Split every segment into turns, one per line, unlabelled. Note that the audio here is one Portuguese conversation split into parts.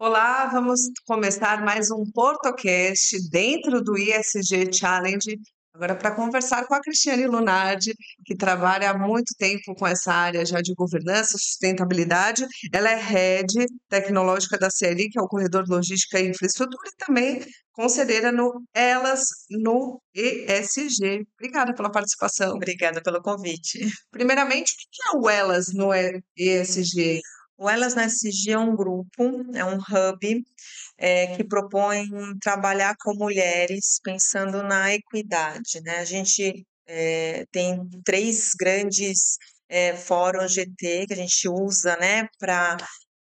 Olá, vamos começar mais um PortoCast dentro do ISG Challenge. Agora, para conversar com a Cristiane Lunardi, que trabalha há muito tempo com essa área já de governança, sustentabilidade. Ela é Head Tecnológica da CLI, que é o Corredor Logística e Infraestrutura, e também conselheira no Elas no ESG. Obrigada pela participação.
Obrigada pelo convite.
Primeiramente, o que é o Elas no ESG?
O Elas na SG é um grupo, é um hub que propõe trabalhar com mulheres pensando na equidade, né? A gente tem três grandes fóruns GT que a gente usa, né, para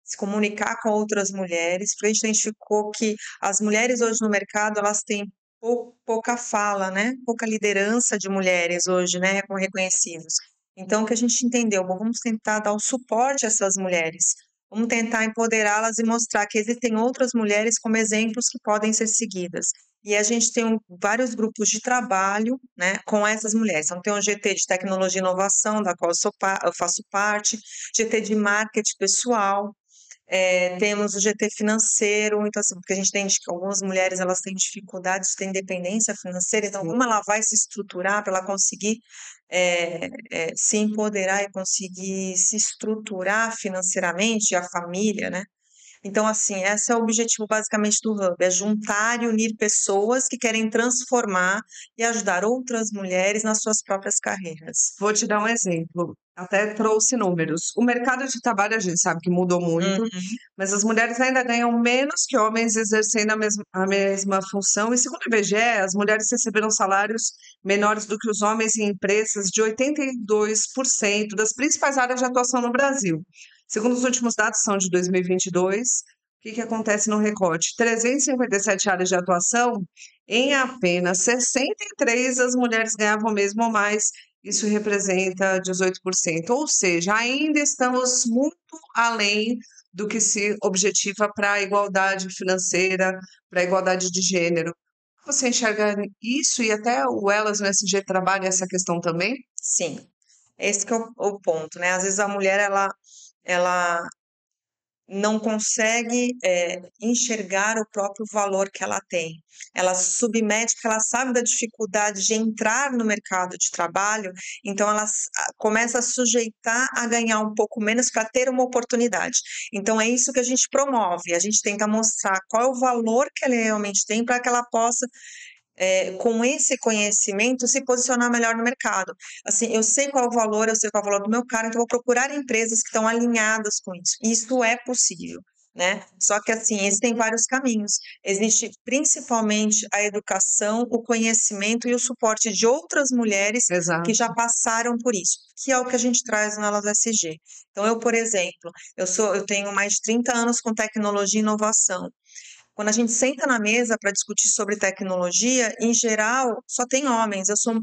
se comunicar com outras mulheres, porque a gente identificou que as mulheres hoje no mercado elas têm pouca fala, né? Pouca liderança de mulheres hoje, né? Reconhecidos. Então, o que a gente entendeu? Bom, vamos tentar dar o suporte a essas mulheres. Vamos tentar empoderá-las e mostrar que existem outras mulheres como exemplos que podem ser seguidas. E a gente tem vários grupos de trabalho, né, com essas mulheres. Então, tem o GT de Tecnologia e Inovação, da qual eu faço parte, GT de Marketing Pessoal, temos o GT financeiro, então assim, porque a gente tem que algumas mulheres elas têm dificuldades de ter independência financeira, então como ela vai se estruturar para ela conseguir se empoderar e conseguir se estruturar financeiramente, a família, né? Então, assim, esse é o objetivo basicamente do Hub, é juntar e unir pessoas que querem transformar e ajudar outras mulheres nas suas próprias carreiras.
Vou te dar um exemplo, até trouxe números. O mercado de trabalho a gente sabe que mudou muito,
Uhum.
mas as mulheres ainda ganham menos que homens exercendo a mesma função. E segundo o IBGE, as mulheres receberam salários menores do que os homens em empresas de 82% das principais áreas de atuação no Brasil. Segundo os últimos dados, são de 2022. O que acontece no recorte? 357 áreas de atuação, em apenas 63 as mulheres ganhavam mesmo ou mais, isso representa 18%, ou seja, ainda estamos muito além do que se objetiva para a igualdade financeira, para a igualdade de gênero. Você enxerga isso e até o Elas no SG trabalha essa questão também?
Sim, esse que é o ponto, né? Às vezes a mulher ela não consegue enxergar o próprio valor que ela tem. Ela se submete, porque ela sabe da dificuldade de entrar no mercado de trabalho, então ela começa a sujeitar a ganhar um pouco menos para ter uma oportunidade. Então é isso que a gente promove, a gente tenta mostrar qual é o valor que ela realmente tem para que ela possa com esse conhecimento, se posicionar melhor no mercado. Assim, eu sei qual é o valor, eu sei qual é o valor do meu carro, então eu vou procurar empresas que estão alinhadas com isso. Isso é possível, né? Só que, assim, existem vários caminhos. Existe principalmente a educação, o conhecimento e o suporte de outras mulheres que
Exato.
já passaram por isso, que é o que a gente traz no Elas SG. Então, eu, por exemplo, eu tenho mais de 30 anos com tecnologia e inovação. Quando a gente senta na mesa para discutir sobre tecnologia, em geral, só tem homens. Eu sou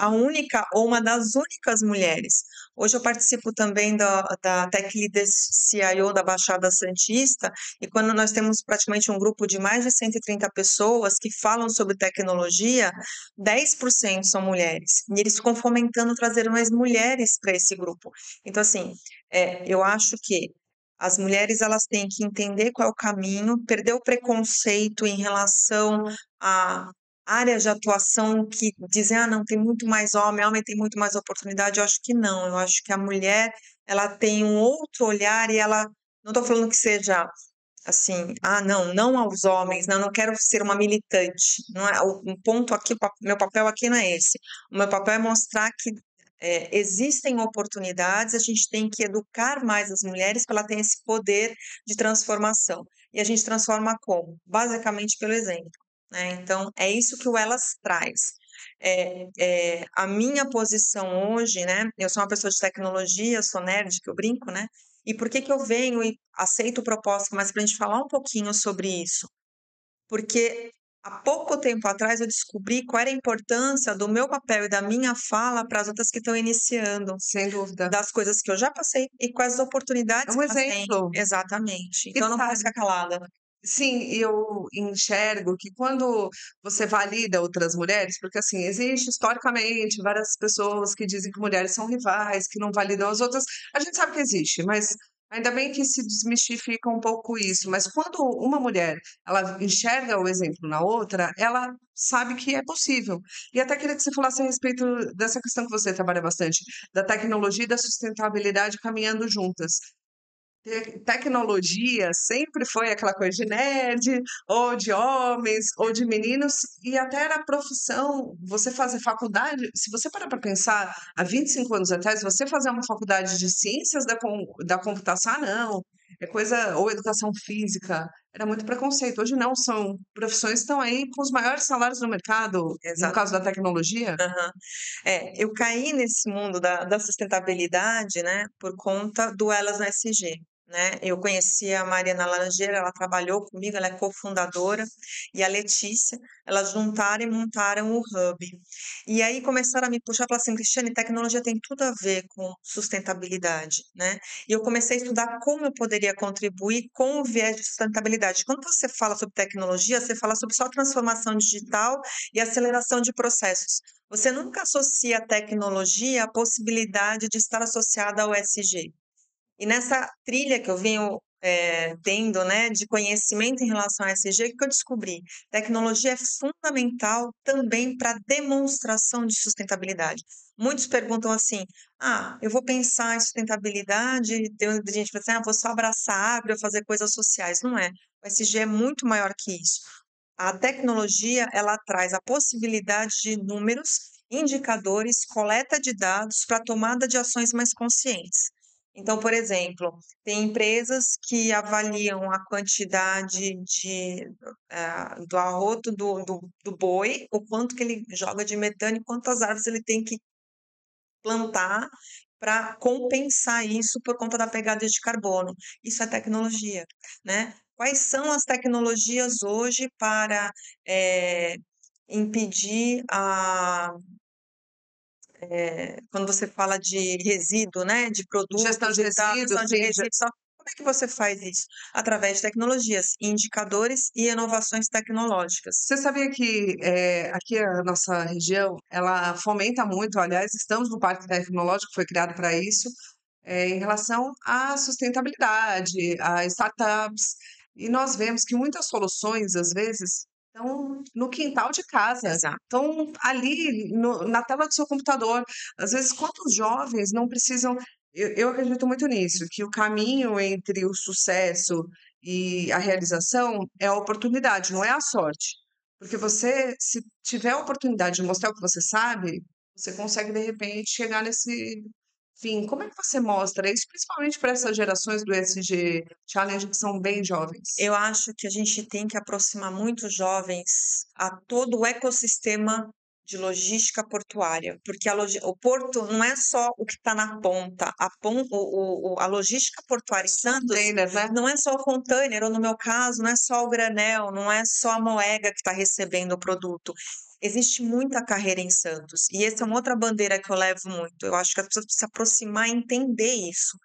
a única ou uma das únicas mulheres. Hoje eu participo também da Tech Leaders CIO da Baixada Santista, e quando nós temos praticamente um grupo de mais de 130 pessoas que falam sobre tecnologia, 10% são mulheres. E eles ficam fomentando trazer mais mulheres para esse grupo. Então, assim, eu acho que as mulheres elas têm que entender qual é o caminho, perder o preconceito em relação a áreas de atuação que dizem, ah, não, tem muito mais homem tem muito mais oportunidade. Eu acho que não, eu acho que a mulher ela tem um outro olhar e ela, não estou falando que seja assim, ah, não, não aos homens, não quero ser uma militante, não é, o ponto aqui, meu papel aqui não é esse, o meu papel é mostrar que existem oportunidades, a gente tem que educar mais as mulheres para ela ter esse poder de transformação. E a gente transforma como? Basicamente pelo exemplo, né? Então, é isso que o Elas traz. A minha posição hoje, né? Eu sou uma pessoa de tecnologia, sou nerd, que eu brinco, né? E por que eu venho e aceito o propósito, mas para a gente falar um pouquinho sobre isso? Porque há pouco tempo atrás eu descobri qual era a importância do meu papel e da minha fala para as outras que estão iniciando,
Sem dúvida.
das coisas que eu já passei e quais as
É
oportunidades
um
que elas têm.
exemplo.
Exatamente.
E
Então eu não posso
sabe,
ficar calada.
sim, eu enxergo que quando você valida outras mulheres, porque assim, existe historicamente várias pessoas que dizem que mulheres são rivais, que não validam as outras, a gente sabe que existe, mas Ainda bem que se desmistifica um pouco isso, mas quando uma mulher, ela enxerga o exemplo na outra, ela sabe que é possível. E até queria que você falasse a respeito dessa questão que você trabalha bastante, da tecnologia e da sustentabilidade caminhando juntas. Tecnologia sempre foi aquela coisa de nerd, ou de homens, ou de meninos, e até era profissão. Você fazer faculdade, se você parar para pensar, há 25 anos atrás, você fazer uma faculdade de ciências da computação, não, é coisa, ou educação física, era muito preconceito. Hoje não, são profissões que estão aí com os maiores salários no mercado, no
Exato.
caso da tecnologia.
Aham. Eu caí nesse mundo da sustentabilidade, né, por conta do Elas na SG, né. Eu conheci a Mariana Laranjeira, ela trabalhou comigo, ela é cofundadora, e a Letícia, elas juntaram e montaram o Hub. E aí começaram a me puxar, falaram assim: "Cristiane, tecnologia tem tudo a ver com sustentabilidade", né. E eu comecei a estudar como eu poderia contribuir com o viés de sustentabilidade. Quando você fala sobre tecnologia, você fala sobre só transformação digital e aceleração de processos. Você nunca associa a tecnologia à possibilidade de estar associada ao ESG. E nessa trilha que eu venho, tendo, né, de conhecimento em relação ao ESG, o que eu descobri? Tecnologia é fundamental também para demonstração de sustentabilidade. Muitos perguntam assim: "Ah, eu vou pensar em sustentabilidade", tem gente que fala assim: "Ah, vou só abraçar a árvore ou fazer coisas sociais". Não é. O ESG é muito maior que isso. A tecnologia, ela traz a possibilidade de números, indicadores, coleta de dados para tomada de ações mais conscientes. Então, por exemplo, tem empresas que avaliam a quantidade do arroto do boi, o quanto que ele joga de metano e quantas árvores ele tem que plantar para compensar isso por conta da pegada de carbono. Isso é tecnologia, né. Quais são as tecnologias hoje para, eh, impedir quando você fala de resíduo, né, de
Gestão
produtos
de
e tal,
resíduos,
gestão de
sim.
resíduos e tal, como é que você faz isso? Através de tecnologias, indicadores e inovações tecnológicas.
Você sabia que aqui a nossa região, ela fomenta muito, aliás, estamos no Parque Tecnológico, foi criado para isso, em relação à sustentabilidade, a startups, e nós vemos que muitas soluções, às vezes, estão no quintal de casa,
Exato.
estão ali na tela do seu computador. Às vezes, quantos jovens não precisam. Eu acredito muito nisso, que o caminho entre o sucesso e a realização é a oportunidade, não é a sorte. Porque você, se tiver a oportunidade de mostrar o que você sabe, você consegue, de repente, chegar nesse fim. Como é que você mostra isso, principalmente para essas gerações do ESG Challenge que são bem jovens?
Eu acho que a gente tem que aproximar muito os jovens a todo o ecossistema de logística portuária, porque o porto não é só o que está na ponta, a logística portuária em
Os
Santos
containers, né?
não é só o container, ou no meu caso, não é só o granel, não é só a moega que está recebendo o produto. Existe muita carreira em Santos, e essa é uma outra bandeira que eu levo muito. Eu acho que as pessoas precisam se aproximar e entender isso.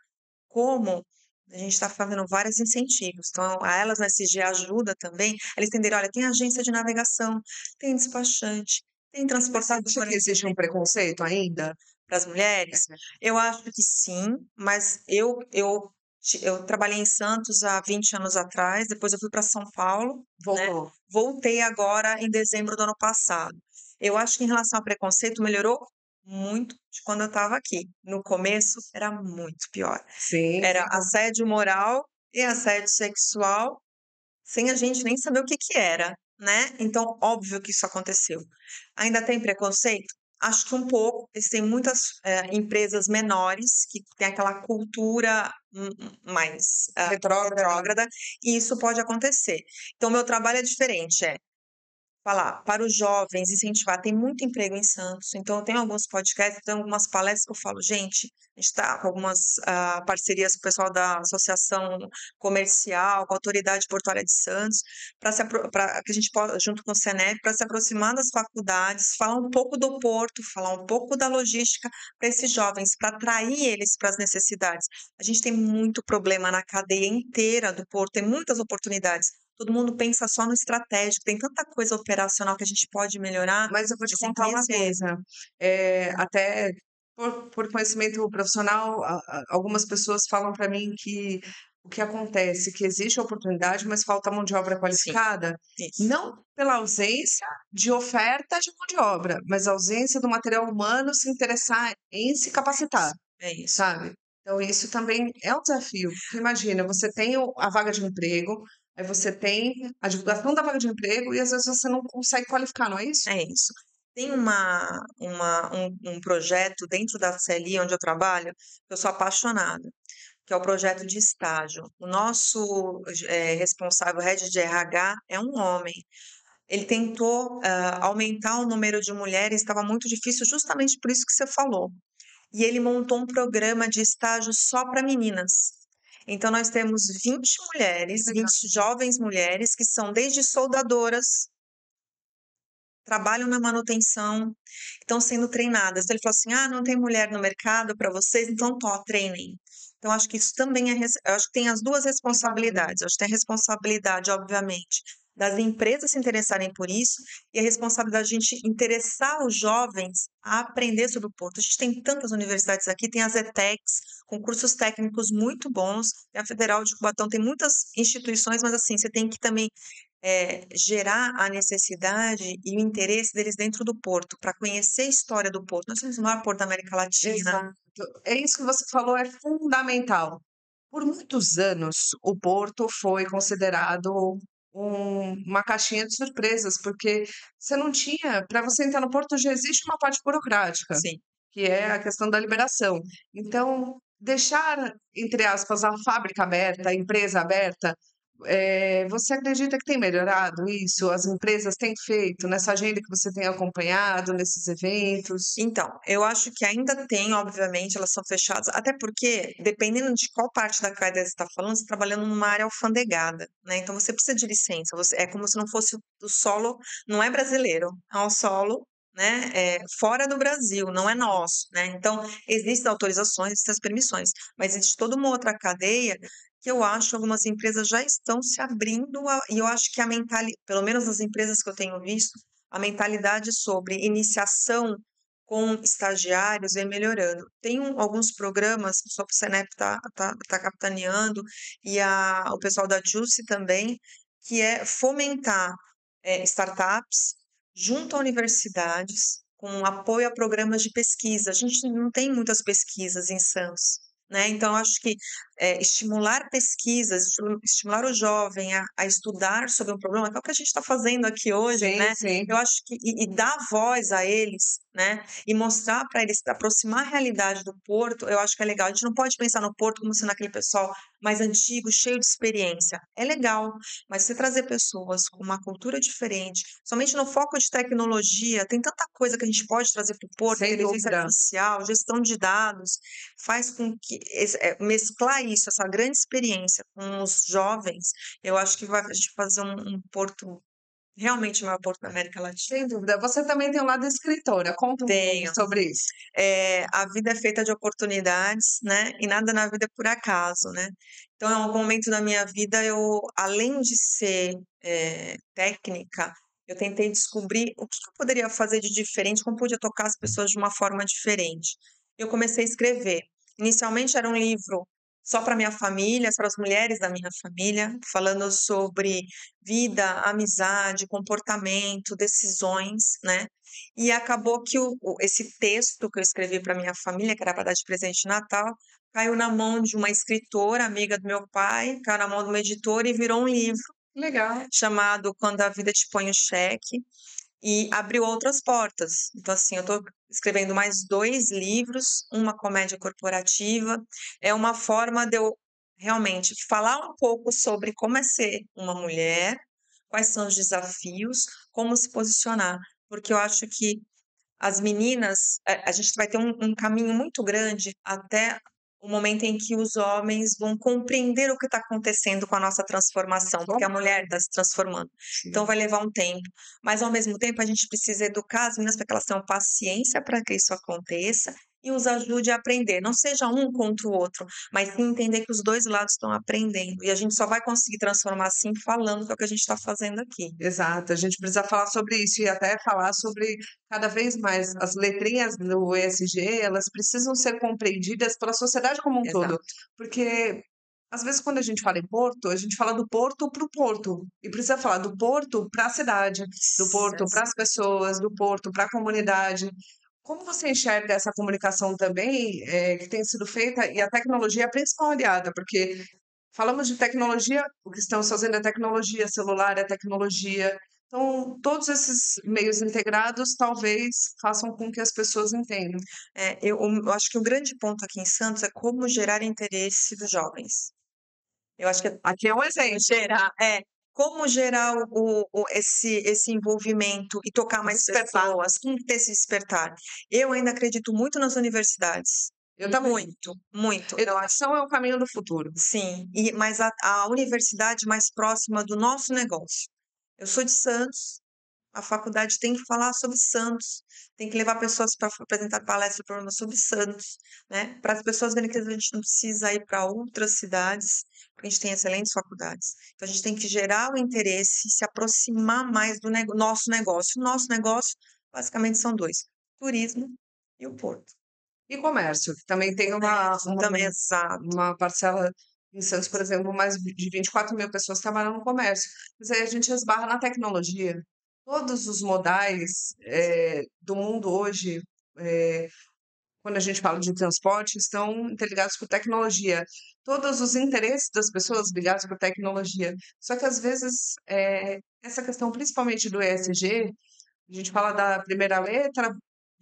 Como a gente está fazendo vários incentivos, então a Elas na SG ajuda também a eles entenderem, olha, tem agência de navegação, tem despachante, tem
Você acha
transportadora
que existe um preconceito ainda?
para as mulheres. Eu acho que sim, mas eu trabalhei em Santos há 20 anos atrás, depois eu fui para São Paulo, né,
Voltou.
voltei agora em dezembro do ano passado. Eu acho que em relação ao preconceito melhorou muito de quando eu estava aqui. No começo era muito pior.
Sim,
Era
sem dúvida.
assédio moral e assédio sexual, sem a gente nem saber o que que era, né. Então, óbvio que isso aconteceu. Ainda tem preconceito? Acho que um pouco, existem muitas, empresas menores que têm aquela cultura, mais,
Retrógrada.
retrógrada, e isso pode acontecer. Então meu trabalho é diferente, falar para os jovens, incentivar. Tem muito emprego em Santos, então eu tenho alguns podcasts, tenho algumas palestras que eu falo: "Gente, a gente está com algumas, parcerias com o pessoal da associação comercial, com a autoridade portuária de Santos, para que a gente possa junto com o Senep, para se aproximar das faculdades, falar um pouco do porto, falar um pouco da logística para esses jovens, para atrair eles para as necessidades. A gente tem muito problema na cadeia inteira do porto, tem muitas oportunidades. Todo mundo pensa só no estratégico, tem tanta coisa operacional que a gente pode melhorar,
Mas eu vou te
mas tem que
contar uma
conhecer.
coisa, até por conhecimento profissional, algumas pessoas falam para mim que o que acontece, que existe oportunidade, mas falta mão de obra
Sim,
qualificada,
isso.
não pela ausência de oferta de mão de obra, mas a ausência do material humano se interessar em se capacitar,
É isso.
sabe? Então, isso também é um desafio, porque imagina, você tem a vaga de emprego, aí você tem a divulgação da vaga de emprego e às vezes você não consegue qualificar, não é isso?
É isso. Tem um projeto dentro da CLI onde eu trabalho, que eu sou apaixonada, que é o projeto de estágio. O nosso responsável, head de RH, é um homem. Ele tentou aumentar o número de mulheres, estava muito difícil, justamente por isso que você falou. E ele montou um programa de estágio só para meninas. Então, nós temos 20 mulheres,
Legal.
20 jovens mulheres, que são desde soldadoras, trabalham na manutenção, estão sendo treinadas. Então, ele falou assim: ah, não tem mulher no mercado para vocês, então treinem. Então, acho que isso também eu acho que tem as duas responsabilidades. Eu acho que tem a responsabilidade, obviamente, das empresas se interessarem por isso e a responsabilidade de a gente interessar os jovens a aprender sobre o Porto. A gente tem tantas universidades aqui, tem as ETECs, com cursos técnicos muito bons, tem a Federal de Cubatão, tem muitas instituições, mas assim, você tem que também gerar a necessidade e o interesse deles dentro do porto, para conhecer a história do porto. Nós somos o maior porto da América Latina.
Exato. É isso que você falou, é fundamental. Por muitos anos, o Porto foi considerado uma caixinha de surpresas, porque você não tinha, para você entrar no Porto já existe uma parte burocrática,
Sim.
que é a questão da liberação. Então, deixar, entre aspas, a fábrica aberta, a empresa aberta, você acredita que tem melhorado isso? As empresas têm feito nessa agenda que você tem acompanhado, nesses eventos?
Então, eu acho que ainda tem, obviamente, elas são fechadas, até porque, dependendo de qual parte da cadeia você está falando, você está trabalhando numa área alfandegada, né? Então, você precisa de licença, é como se não fosse o solo, não é brasileiro, é um solo, né, fora do Brasil, não é nosso, né? Então, existem autorizações, existem as permissões, mas existe toda uma outra cadeia que eu acho que algumas empresas já estão se abrindo, e eu acho que a mentalidade, pelo menos as empresas que eu tenho visto, a mentalidade sobre iniciação com estagiários vem melhorando. Tem alguns programas que o Senep tá capitaneando e o pessoal da JUSC também, que é fomentar startups junto a universidades, com apoio a programas de pesquisa. A gente não tem muitas pesquisas em Santos, né? Então, acho que estimular pesquisas, estimular o jovem a estudar sobre um problema, que é o que a gente está fazendo aqui hoje,
Sim,
né?
sim.
Eu acho que e dar voz a eles, né? E mostrar para eles, aproximar a realidade do Porto, eu acho que é legal. A gente não pode pensar no Porto como sendo aquele pessoal mais antigo, cheio de experiência. É legal, mas se trazer pessoas com uma cultura diferente, somente no foco de tecnologia, tem tanta coisa que a gente pode trazer para o Porto,
Sem
inteligência
dúvida.
artificial, gestão de dados, faz com que mesclar isso, essa grande experiência com os jovens, eu acho que vai a gente fazer um Porto realmente o maior porto da América Latina.
Sem dúvida. Você também tem um lado escritora. Conta um pouco
Tenho.
sobre isso.
A vida é feita de oportunidades, né? E nada na vida é por acaso, né? Então, em algum momento da minha vida, eu, além de ser técnica, eu tentei descobrir o que eu poderia fazer de diferente, como podia tocar as pessoas de uma forma diferente. Eu comecei a escrever. Inicialmente era um livro só para minha família, para as mulheres da minha família, falando sobre vida, amizade, comportamento, decisões, né? E acabou que esse texto que eu escrevi para minha família, que era para dar de presente de Natal, caiu na mão de uma escritora, amiga do meu pai, caiu na mão de uma editora e virou um livro
Legal.
chamado Quando a Vida Te Põe o Cheque, e abriu outras portas. Então, assim, eu estou escrevendo mais 2 livros, uma comédia corporativa. É uma forma de eu realmente falar um pouco sobre como é ser uma mulher, quais são os desafios, como se posicionar. Porque eu acho que as meninas, a gente vai ter um caminho muito grande até o momento em que os homens vão compreender o que está acontecendo com a nossa transformação, porque a mulher está se transformando. Então,
Sim.
vai levar um tempo. Mas, ao mesmo tempo, a gente precisa educar as meninas para que elas tenham paciência para que isso aconteça e os ajude a aprender. Não seja um contra o outro, mas sim entender que os dois lados estão aprendendo. E a gente só vai conseguir transformar assim falando, que é o que a gente está fazendo aqui.
Exato, a gente precisa falar sobre isso e até falar sobre cada vez mais as letrinhas do ESG, elas precisam ser compreendidas pela sociedade como um todo,
Exato.
porque às vezes quando a gente fala em porto, a gente fala do porto para o porto e precisa falar do porto para a cidade, do porto para as pessoas, do porto para a comunidade. Como você enxerga essa comunicação também, que tem sido feita e a tecnologia é a principal aliada, porque falamos de tecnologia, o que estamos fazendo é tecnologia, celular é tecnologia. Então, todos esses meios integrados talvez façam com que as pessoas entendam.
Eu acho que o grande ponto aqui em Santos é como gerar interesse dos jovens. Eu acho que é
Aqui é um exemplo,
como gerar esse envolvimento e tocar mais
despertar.
pessoas, como ter esse despertar. Eu ainda acredito muito nas universidades.
Eu também.
Muito, muito.
Educação é o caminho do futuro.
Sim, mas a universidade mais próxima do nosso negócio. Eu sou de Santos, a faculdade tem que falar sobre Santos, tem que levar pessoas para apresentar palestra programa sobre Santos, né? Para as pessoas verem que a gente não precisa ir para outras cidades, porque a gente tem excelentes faculdades. Então a gente tem que gerar o interesse, se aproximar mais do nosso negócio. O nosso negócio, basicamente, são dois: turismo e o porto.
E comércio, que também tem uma,
Também, exato.
uma parcela em Santos, por exemplo, mais de 24 mil pessoas trabalham no comércio. Mas aí a gente esbarra na tecnologia. Todos os modais do mundo hoje, eh, quando a gente fala de transporte, estão interligados com tecnologia. Todos os interesses das pessoas ligados com tecnologia. Só que, às vezes, essa questão, principalmente do ESG, a gente fala da primeira letra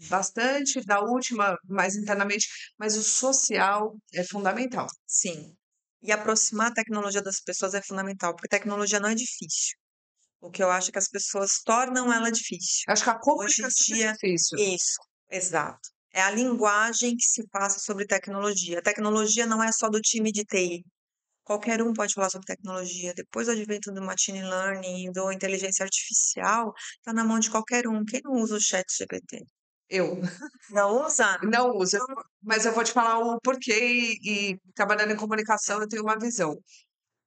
bastante, da última mais internamente, mas o social é fundamental.
Sim. E aproximar a tecnologia das pessoas é fundamental, porque tecnologia não é difícil. O que eu acho é que as pessoas tornam ela difícil.
Acho que a
Hoje em
comunicação é
dia,
difícil.
isso, exato. É a linguagem que se passa sobre tecnologia. A tecnologia não é só do time de TI. Qualquer um pode falar sobre tecnologia. Depois do advento do machine learning, do inteligência artificial, está na mão de qualquer um. Quem não usa o chat GPT?
Eu
Não usa?
não uso, mas eu vou te falar o porquê e trabalhando em comunicação eu tenho uma visão.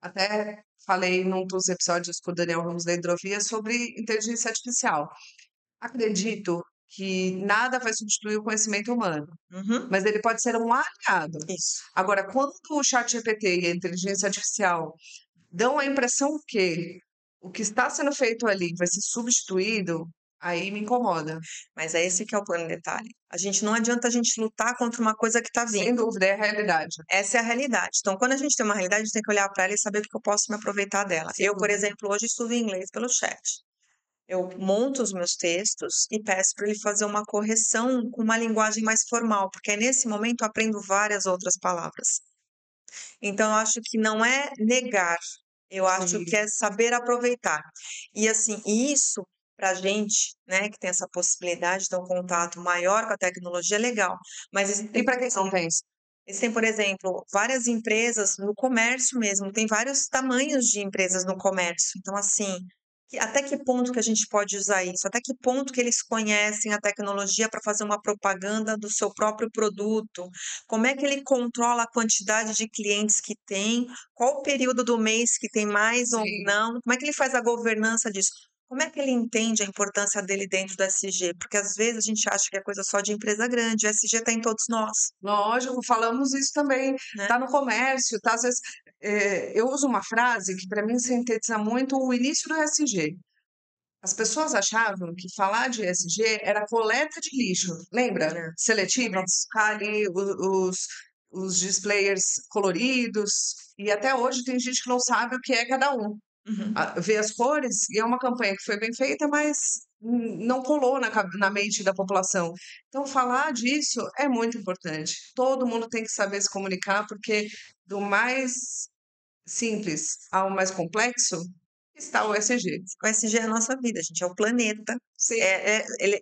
Até falei num dos episódios com o Daniel Ramos da Hidrovia sobre inteligência artificial. Acredito que nada vai substituir o conhecimento humano,
Uhum,
mas ele pode ser um aliado.
isso.
Agora, quando o ChatGPT e a inteligência artificial dão a impressão que o que está sendo feito ali vai ser substituído, aí me incomoda.
Mas é esse que é o plano detalhe. Não adianta a gente lutar contra uma coisa que está
Sem
vindo.
dúvida, é a realidade.
Essa é a realidade. Então, quando a gente tem uma realidade, a gente tem que olhar para ela e saber o que eu posso me aproveitar dela.
Sem
Eu, por
dúvida.
exemplo, hoje estudo inglês pelo chat. Eu monto os meus textos e peço para ele fazer uma correção com uma linguagem mais formal, porque nesse momento eu aprendo várias outras palavras. Então, eu acho que não é negar, eu acho
Sim.
que é saber aproveitar. E assim, isso para a gente, né, que tem essa possibilidade de ter um contato maior com a tecnologia, é legal. Mas
E para quem não tem?
existem, por exemplo, várias empresas no comércio mesmo, tem vários tamanhos de empresas no comércio. Então, assim, até que ponto que a gente pode usar isso? Até que ponto que eles conhecem a tecnologia para fazer uma propaganda do seu próprio produto? Como é que ele controla a quantidade de clientes que tem? Qual o período do mês que tem mais ou
Sim.
não? Como é que ele faz a governança disso? Como é que ele entende a importância dele dentro do SG? Porque às vezes a gente acha que é coisa só de empresa grande, o SG está em todos nós,
Lógico, falamos isso também.
né?
Está no comércio, tá, às vezes, eu uso uma frase que para mim sintetiza muito o início do ESG. As pessoas achavam que falar de ESG era coleta de lixo. Lembra?
É.
Seletivo, colocar ali os displayers coloridos. E até hoje tem gente que não sabe o que é cada um.
Uhum.
Vê as cores, e é uma campanha que foi bem feita, mas não colou na mente da população. Então, falar disso é muito importante. Todo mundo tem que saber se comunicar, porque do mais simples ao mais complexo está o ESG.
O SG é a nossa vida, gente, é o planeta.
Sim,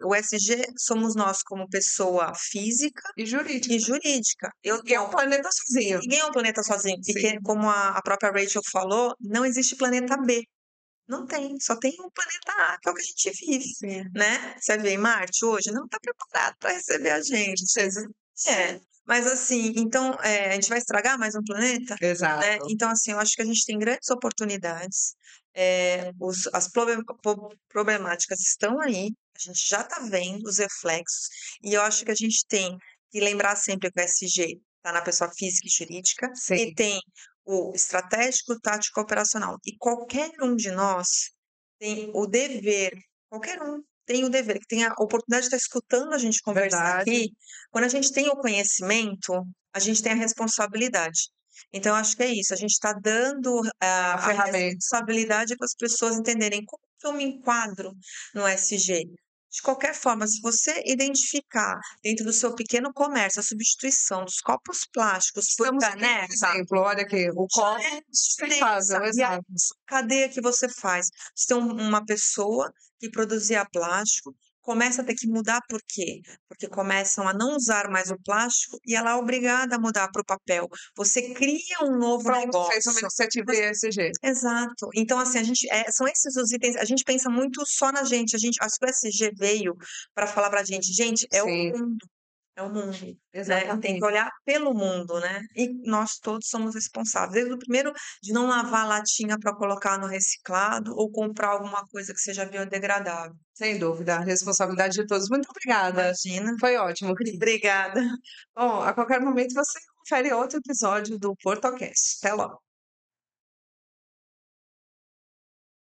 O SG somos nós como pessoa física
e
e
jurídica.
jurídica.
Ninguém é um planeta sozinho.
Ninguém é um planeta sozinho. E
Sim.
como a própria Rachel falou, não existe planeta B. Não tem, só tem um planeta A, que é o que a gente vive,
Sim.
né? Você vê em Marte hoje, não está preparado para receber a gente. É, mas assim, então, a gente vai estragar mais um planeta, né?
Exato.
Então, assim, eu acho que a gente tem grandes oportunidades, as problemáticas estão aí, a gente já está vendo os reflexos, e eu acho que a gente tem que lembrar sempre que o ESG está na pessoa física e jurídica, e
Sim,
tem o estratégico, tático, operacional. E qualquer um de nós tem o dever, qualquer um tem o dever, que tem a oportunidade de estar escutando a gente conversar
verdade.
aqui. Quando a gente tem o conhecimento, a gente tem a responsabilidade. Então, eu acho que é isso, a gente está dando
A
a
ferramenta.
responsabilidade para as pessoas entenderem como que eu me enquadro no SG. De qualquer forma, se você identificar dentro do seu pequeno comércio a substituição dos copos plásticos por
Estamos aqui com um
caneca,
exemplo, olha aqui, o
já
copo
é diferença.
sustentável,
E a
exato.
cadeia que você faz. Você tem uma pessoa que produzia plástico, começa a ter que mudar por quê? Porque começam a não usar mais o plástico e ela é obrigada a mudar para o papel. Você cria um novo
Pronto, fez uma
negócio.
iniciativa ESG.
Exato. Então, assim, são esses os itens. A gente pensa muito só na gente. Acho que o SG veio para falar para a gente, é o
Sim,
mundo. É o mundo, né? Tem que
exatamente.
olhar pelo mundo, né? E nós todos somos responsáveis. Desde o primeiro de não lavar a latinha para colocar no reciclado ou comprar alguma coisa que seja biodegradável.
Sem dúvida, a responsabilidade de todos. Muito obrigada.
Imagina.
Foi ótimo, Cris.
Obrigada.
Bom, a qualquer momento você confere outro episódio do PortoCast. Até logo.